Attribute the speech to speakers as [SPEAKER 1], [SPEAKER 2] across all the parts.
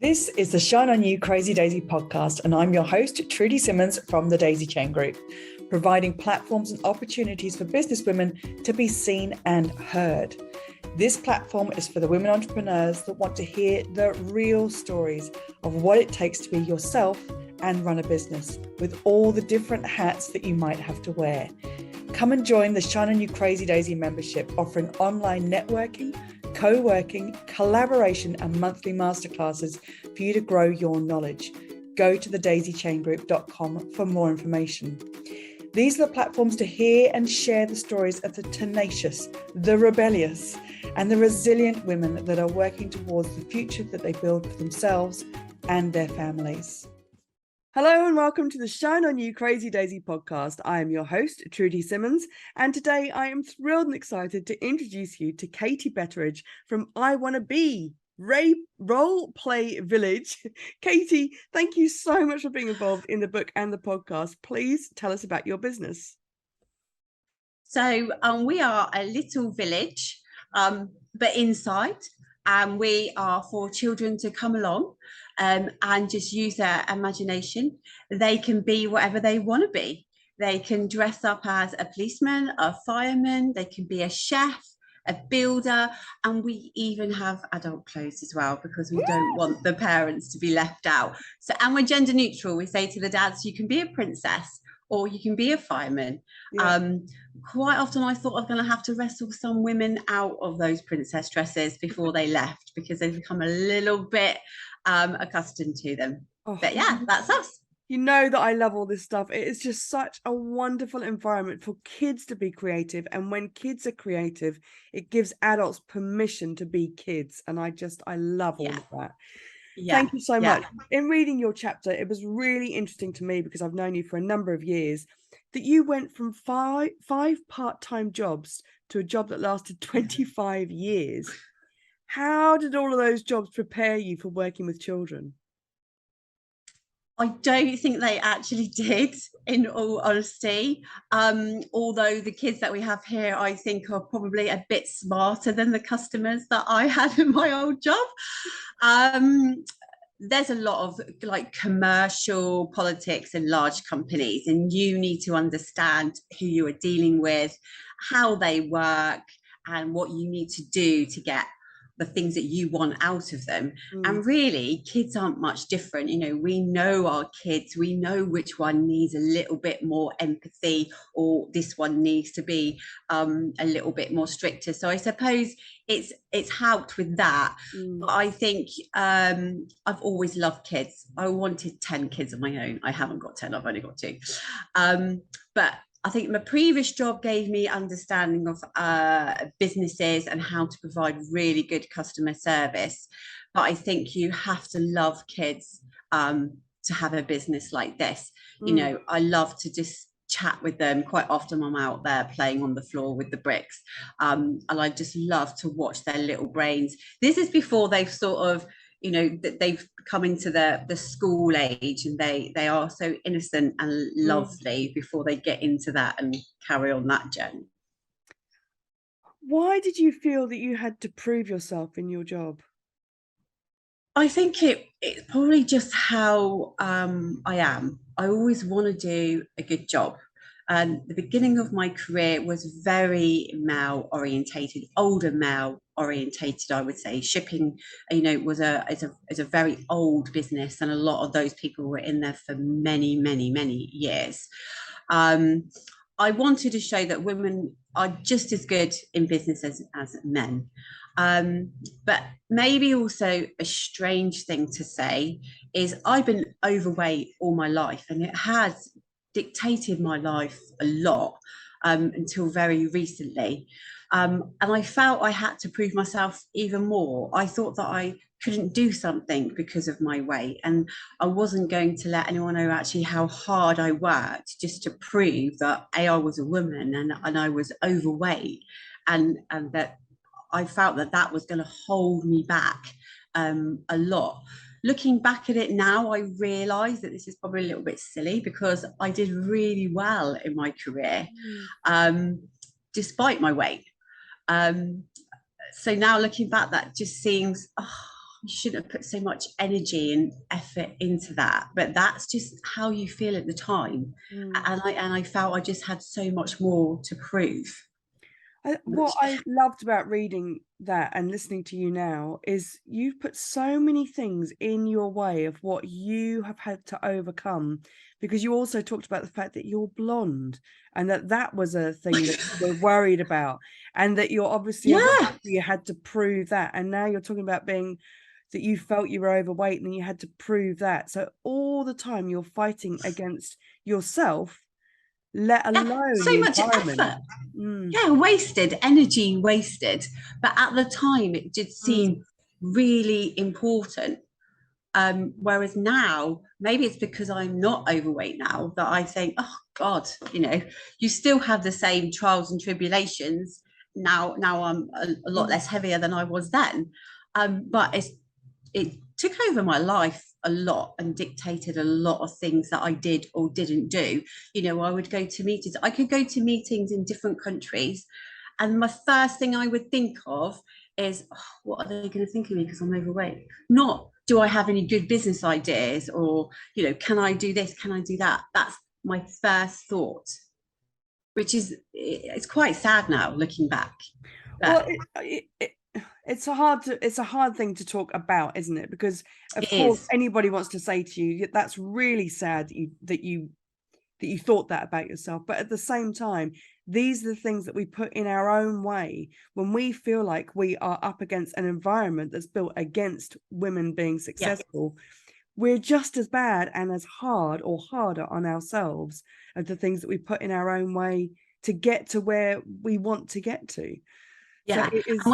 [SPEAKER 1] This is the Shine On You Crazy Daisy podcast, and I'm your host, Trudy Simmons from the Daisy Chain Group, providing platforms and opportunities for businesswomen to be seen and heard. This platform is for the women entrepreneurs that want to hear the real stories of what it takes to be yourself and run a business with all the different hats that you might have to wear. Come and join the Shine On You Crazy Daisy membership, offering online networking, co-working, collaboration and monthly masterclasses for you to grow your knowledge. Go to thedaisychaingroup.com for more information. These are the platforms to hear and share the stories of the tenacious, the rebellious, and the resilient women that are working towards the future that they build for themselves and their families. Hello and welcome to the Shine On You Crazy Daisy podcast. I am your host, Trudy Simmons, and today I am thrilled and excited to introduce you to Katie Betteridge from I Wanna Be Role Play Village. Katie, thank you so much for being involved in the book and the podcast. Please tell us about your business.
[SPEAKER 2] So we are a little village, but inside. And we are for children to come along and just use their imagination. They can be whatever they want to be. They can dress up as a policeman, a fireman, they can be a chef, a builder, and we even have adult clothes as well, because we don't want the parents to be left out. So, and we're gender neutral. We say to the dads, you can be a princess or you can be a fireman. Yeah. Quite often I thought I was going to have to wrestle some women out of those princess dresses before they left, because they've become a little bit accustomed to them. But yeah, that's us.
[SPEAKER 1] You know that I love all this stuff. It is just such a wonderful environment for kids to be creative. And when kids are creative, it gives adults permission to be kids. And I love all of that. Yeah. Thank you so much. In reading your chapter, it was really interesting to me, because I've known you for a number of years, that you went from five part-time jobs to a job that lasted 25 years. How did all of those jobs prepare you for working with children?
[SPEAKER 2] I don't think they actually did, in all honesty. Although the kids that we have here, I think, are probably a bit smarter than the customers that I had in my old job. There's a lot of like commercial politics in large companies, and you need to understand who you are dealing with, how they work, and what you need to do to get the things that you want out of them. And really, kids aren't much different. You know, we know our kids, we know which one needs a little bit more empathy, or this one needs to be a little bit more stricter. So I suppose it's helped with that. But I think I've always loved kids. I wanted 10 kids of my own. I haven't got 10, I've only got 2. But I think my previous job gave me understanding of businesses and how to provide really good customer service. But I think you have to love kids to have a business like this. You know, I love to just chat with them. Quite often I'm out there playing on the floor with the bricks. And I just love to watch their little brains. This is before they've sort of, you know, that they've come into the school age, and they are so innocent and lovely before they get into that and carry on that journey.
[SPEAKER 1] Why did you feel that you had to prove yourself in your job?
[SPEAKER 2] I think it's probably just how I am. I always want to do a good job. And the beginning of my career was very male orientated, older male orientated, I would say. Shipping, you know, is a very old business, and a lot of those people were in there for many, many, many years. I wanted to show that women are just as good in business as men. But maybe also a strange thing to say is I've been overweight all my life, and it has dictated my life a lot until very recently. And I felt I had to prove myself even more. I thought that I couldn't do something because of my weight, and I wasn't going to let anyone know actually how hard I worked just to prove that I was a woman and I was overweight, and that I felt that was going to hold me back a lot. Looking back at it now, I realise that this is probably a little bit silly, because I did really well in my career, despite my weight. So now looking back, that just seems, you shouldn't have put so much energy and effort into that. But that's just how you feel at the time.
[SPEAKER 1] Mm.
[SPEAKER 2] And I felt I just had so much more to prove.
[SPEAKER 1] What
[SPEAKER 2] Which,
[SPEAKER 1] I loved about reading that and listening to you now is you've put so many things in your way of what you have had to overcome, because you also talked about the fact that you're blonde and that was a thing that you were worried about, and that you're obviously as an
[SPEAKER 2] yeah,
[SPEAKER 1] actor you had to prove that, and now you're talking about being that you felt you were overweight and you had to prove that. So all the time you're fighting against yourself, let
[SPEAKER 2] yeah,
[SPEAKER 1] alone
[SPEAKER 2] so
[SPEAKER 1] the
[SPEAKER 2] much
[SPEAKER 1] environment.
[SPEAKER 2] effort.
[SPEAKER 1] Mm,
[SPEAKER 2] Yeah, wasted, energy wasted. But at the time, it did
[SPEAKER 1] mm.
[SPEAKER 2] seem really important. Whereas now, maybe it's because I'm not overweight now that I think, oh God, you still have the same trials and tribulations. Now I'm a lot less heavier than I was then. But it took over my life a lot and dictated a lot of things that I did or didn't do. I would go to meetings. I could go to meetings in different countries, and my first thing I would think of is, oh, what are they going to think of me because I'm overweight? Not, do I have any good business ideas, or, can I do this? Can I do that? That's my first thought, which is, it's quite sad now looking back.
[SPEAKER 1] Well,
[SPEAKER 2] But
[SPEAKER 1] it's a hard thing to talk about, isn't it? Because of
[SPEAKER 2] it
[SPEAKER 1] course
[SPEAKER 2] is.
[SPEAKER 1] anybody wants to say to you that's really sad that you thought that about yourself, but at the same time, these are the things that we put in our own way when we feel like we are up against an environment that's built against women being
[SPEAKER 2] Yeah.
[SPEAKER 1] successful. We're just as bad and as hard or harder on ourselves of the things that we put in our own way to get to where we want to get to. So
[SPEAKER 2] Yeah,
[SPEAKER 1] it
[SPEAKER 2] and
[SPEAKER 1] is.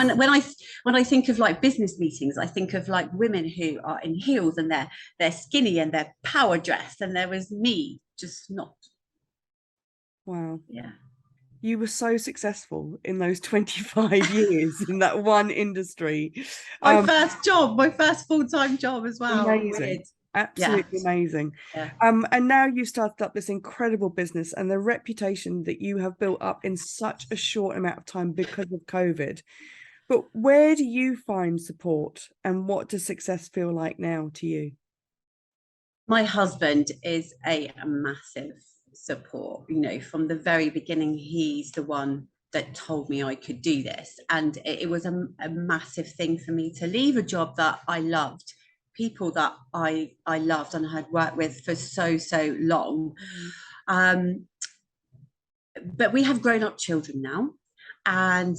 [SPEAKER 2] when I think of like business meetings, I think of like women who are in heels and they're skinny and they're power dressed, and there was me just not.
[SPEAKER 1] Wow.
[SPEAKER 2] Yeah,
[SPEAKER 1] You were so successful in those 25 years in that one industry. Um,
[SPEAKER 2] my first full time job as well.
[SPEAKER 1] Amazing.
[SPEAKER 2] Weird. Yeah,
[SPEAKER 1] Absolutely amazing.
[SPEAKER 2] yeah.
[SPEAKER 1] And now you've started up this incredible business, and the reputation that you have built up in such a short amount of time because of COVID. But where do you find support, and what does success feel like now to you?
[SPEAKER 2] My husband is a massive support. From the very beginning, he's the one that told me I could do this. And it was a massive thing for me to leave a job that I loved, people that I loved and had worked with for so long.
[SPEAKER 1] Mm.
[SPEAKER 2] Um, but we have grown up children now. And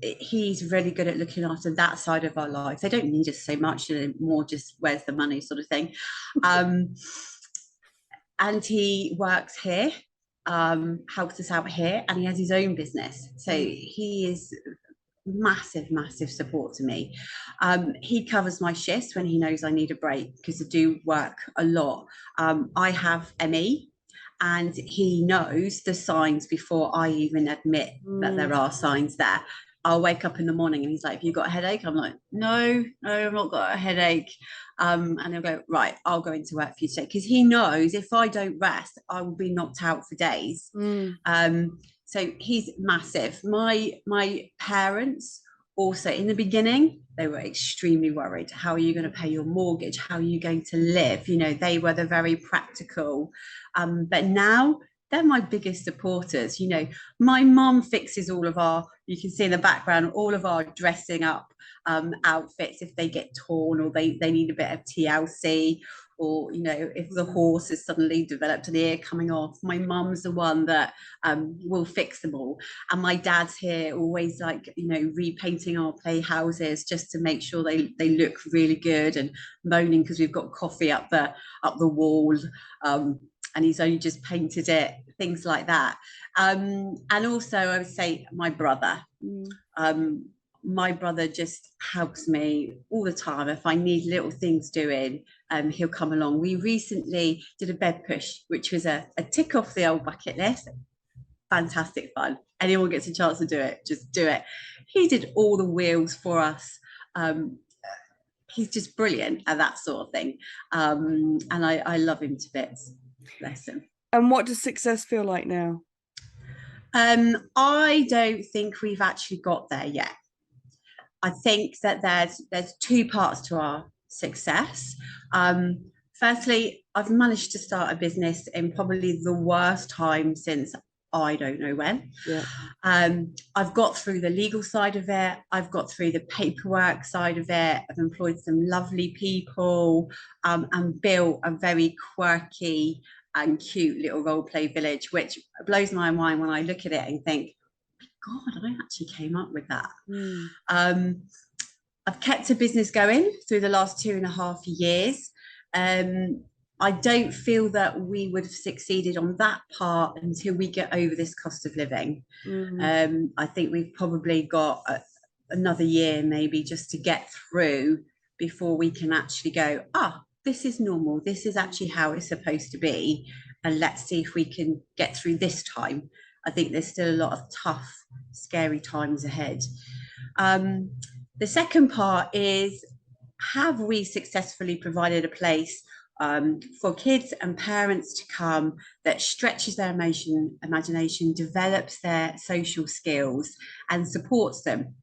[SPEAKER 2] he's really good at looking after that side of our life. They don't need us so much, more just where's the money sort of thing. Um, and he works here, helps us out here, and he has his own business. So
[SPEAKER 1] Mm.
[SPEAKER 2] he is massive support to me. He covers my shifts when he knows I need a break because I do work a lot. I have ME, and he knows the signs before I even admit that
[SPEAKER 1] Mm.
[SPEAKER 2] there are signs there. I'll wake up in the morning and he's like, "Have you got a headache?" I'm like, "No, I've not got a headache." And he'll go, "Right, I'll go into work for you today," because he knows if I don't rest, I will be knocked out for days.
[SPEAKER 1] Mm.
[SPEAKER 2] So he's massive. My parents also, in the beginning, they were extremely worried. How are you going to pay your mortgage? How are you going to live? They were the very practical. But now they're my biggest supporters. My mum fixes all of our, you can see in the background, all of our dressing up outfits if they get torn or they need a bit of TLC, or if the horse has suddenly developed an ear coming off, my mum's the one that will fix them all. And my dad's here always, like, repainting our playhouses just to make sure they look really good, and moaning because we've got coffee up the wall, and he's only just painted it, things like that. And also I would say my brother.
[SPEAKER 1] Mm.
[SPEAKER 2] My brother just helps me all the time. If I need little things doing, he'll come along. We recently did a bed push, which was a tick off the old bucket list. Fantastic fun. Anyone gets a chance to do it, just do it. He did all the wheels for us. He's just brilliant at that sort of thing. And I love him to bits. Bless him.
[SPEAKER 1] And what does success feel like now?
[SPEAKER 2] I don't think we've actually got there yet. I think that there's two parts to our success. Firstly, I've managed to start a business in probably the worst time since I don't know when.
[SPEAKER 1] Yeah.
[SPEAKER 2] I've got through the legal side of it. I've got through the paperwork side of it. I've employed some lovely people, and built a very quirky and cute little role play village, which blows my mind when I look at it and think, God, I actually came up with that.
[SPEAKER 1] Mm.
[SPEAKER 2] I've kept a business going through the last 2.5 years. I don't feel that we would have succeeded on that part until we get over this cost of living. I think we've probably got another year maybe just to get through before we can actually go, this is normal. This is actually how it's supposed to be. And let's see if we can get through this time. I think there's still a lot of tough, scary times ahead. The second part is, have we successfully provided a place for kids and parents to come that stretches their imagination, develops their social skills, and supports them?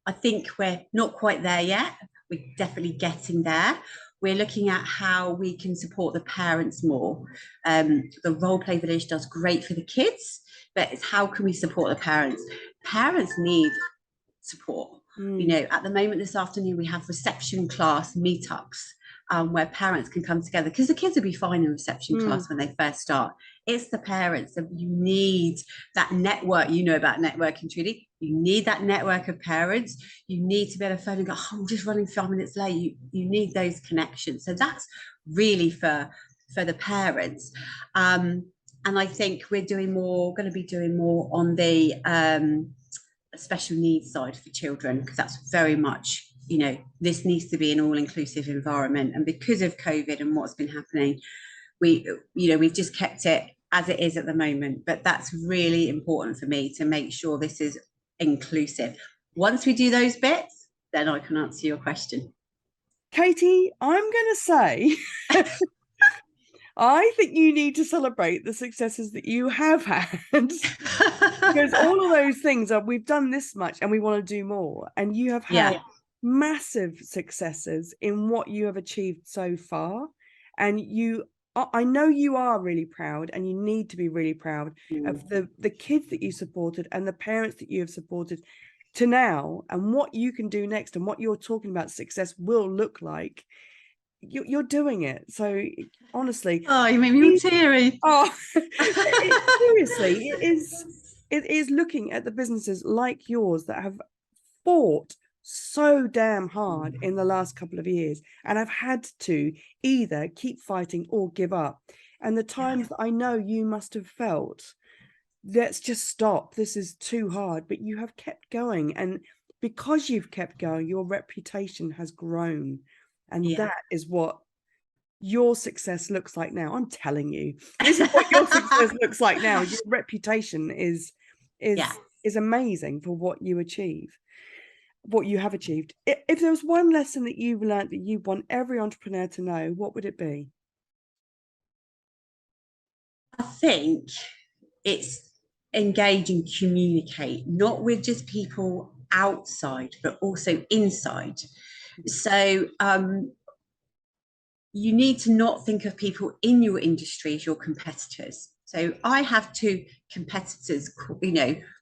[SPEAKER 2] I think we're not quite there yet. We're definitely getting there. We're looking at how we can support the parents more. The Role Play Village does great for the kids, but it's how can we support the parents? Parents need support. You know, at the moment this afternoon we have reception class meetups, where parents can come together, because the kids will be fine in reception class when they first start. It's the parents that you need, that network. You know about networking, Trudy. You need that network of parents. You need to be able to phone and go, I'm just running 5 minutes late. You need those connections. So that's really for the parents. And I think we're going to be doing more on the special needs side for children, because that's very much, this needs to be an all-inclusive environment. And because of COVID and what's been happening, we've just kept it as it is at the moment. But that's really important for me to make sure this is inclusive. Once we do those bits, then I can answer your question.
[SPEAKER 1] Katie, I'm going to say I think you need to celebrate the successes that you have had, because all of those things are, we've done this much and we want to do more, and you have had massive successes in what you have achieved so far. And I know you are really proud, and you need to be really proud of the kids that you supported and the parents that you have supported to now, and what you can do next, and what you're talking about success will look like. You're doing it. So honestly,
[SPEAKER 2] you made me all teary.
[SPEAKER 1] Seriously, it is looking at the businesses like yours that have fought so damn hard in the last couple of years, and I've had to either keep fighting or give up. And the times that I know you must have felt, let's just stop, this is too hard, but you have kept going. And because you've kept going, your reputation has grown. And that is what your success looks like now. I'm telling you, this is what your success looks like now. Your reputation is amazing for what you achieve, what you have achieved. If there was one lesson that you've learned that you want every entrepreneur to know, what would it be?
[SPEAKER 2] I think it's engage and communicate, not with just people outside, but also inside. So you need to not think of people in your industry as your competitors. So I have 2 competitors,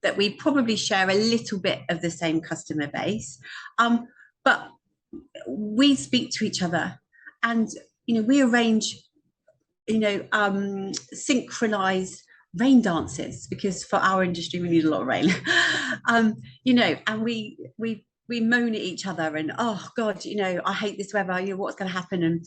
[SPEAKER 2] that we probably share a little bit of the same customer base, but we speak to each other, and we arrange, synchronized rain dances, because for our industry we need a lot of rain. And we moan at each other, and oh God, I hate this weather, what's going to happen? And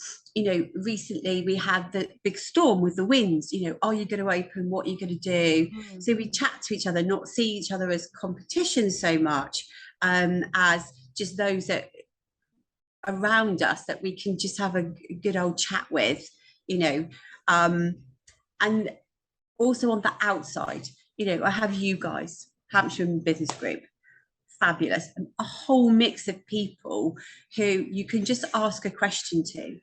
[SPEAKER 2] recently we had the big storm with the winds, are you going to open, what are you going to do? So we chat to each other, not see each other as competition so much, as just those that around us that we can just have a good old chat with, and also on the outside, I have you guys, Hampshire Business Group, fabulous, and a whole mix of people who you can just ask a question to.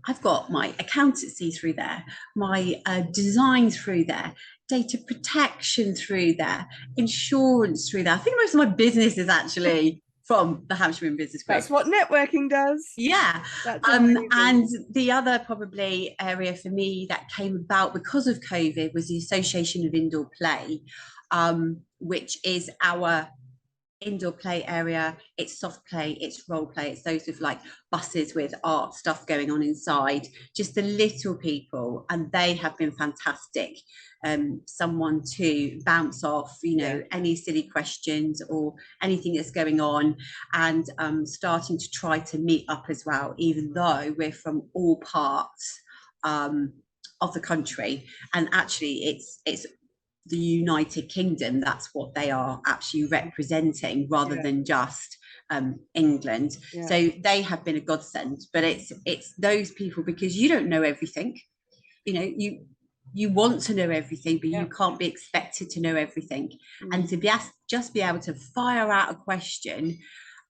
[SPEAKER 2] I've got my accountancy through there, my design through there. data protection through there, insurance through there. I think most of my business is actually from the Hampshire Women Business Group.
[SPEAKER 3] That's what networking does.
[SPEAKER 2] Yeah.
[SPEAKER 3] That's amazing.
[SPEAKER 2] And the other probably area for me that came about because of COVID was the Association of Indoor Play, which is our indoor play area. It's soft play, it's role play, it's those with like buses with art stuff going on inside, just the little people, and they have been fantastic. Someone to bounce off, you know, any silly questions or anything that's going on, and starting to try to meet up as well, even though we're from all parts of the country, and actually it's the United Kingdom, that's what they are actually representing, rather than just England. So they have been a godsend. But it's those people, because you don't know everything, you know, you want to know everything, but you can't be expected to know everything. And to be just be able to fire out a question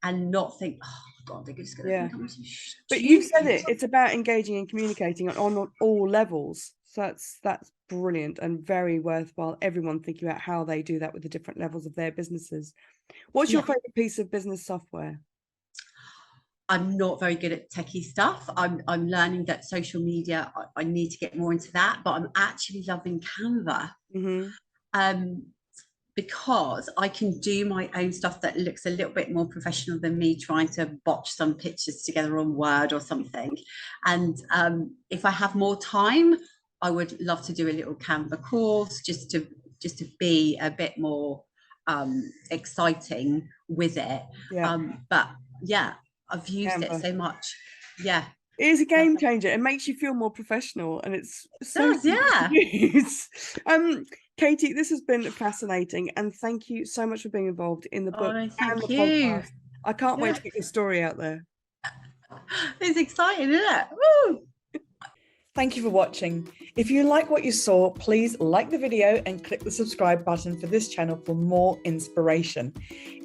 [SPEAKER 2] and not think, oh God, they're just going to
[SPEAKER 3] But you said it's about engaging and communicating on all levels. So that's brilliant and very worthwhile. Everyone thinking about how they do that with the different levels of their businesses. What's your favorite piece of business software?
[SPEAKER 2] I'm not very good at techie stuff. I'm learning that social media, I need to get more into that, but I'm actually loving Canva. Because I can do my own stuff that looks a little bit more professional than me trying to botch some pictures together on Word or something. And if I have more time, I would love to do a little Canva course just to be a bit more exciting with it. But yeah, I've used Canva. It so much. Yeah.
[SPEAKER 3] It is a game changer. It makes you feel more professional, and it's so
[SPEAKER 2] does, yeah.
[SPEAKER 3] Katie, this has been fascinating, and thank you so much for being involved in the book and the podcast. I can't wait to get your story out there.
[SPEAKER 2] It's exciting, isn't it? Woo!
[SPEAKER 1] Thank you for watching. If you like what you saw, please like the video and click the subscribe button for this channel for more inspiration.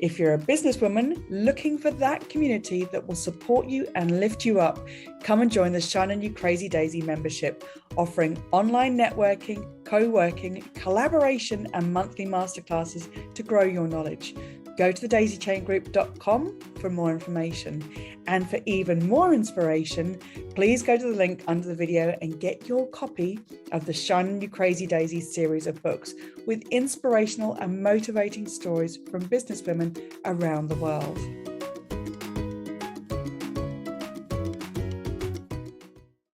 [SPEAKER 1] If you're a businesswoman looking for that community that will support you and lift you up, come and join the Shine On You Crazy Daisy membership, offering online networking, co-working, collaboration, and monthly masterclasses to grow your knowledge. Go to thedaisychaingroup.com for more information. And for even more inspiration, please go to the link under the video and get your copy of the Shine On You Crazy Daisy series of books with inspirational and motivating stories from businesswomen around the world.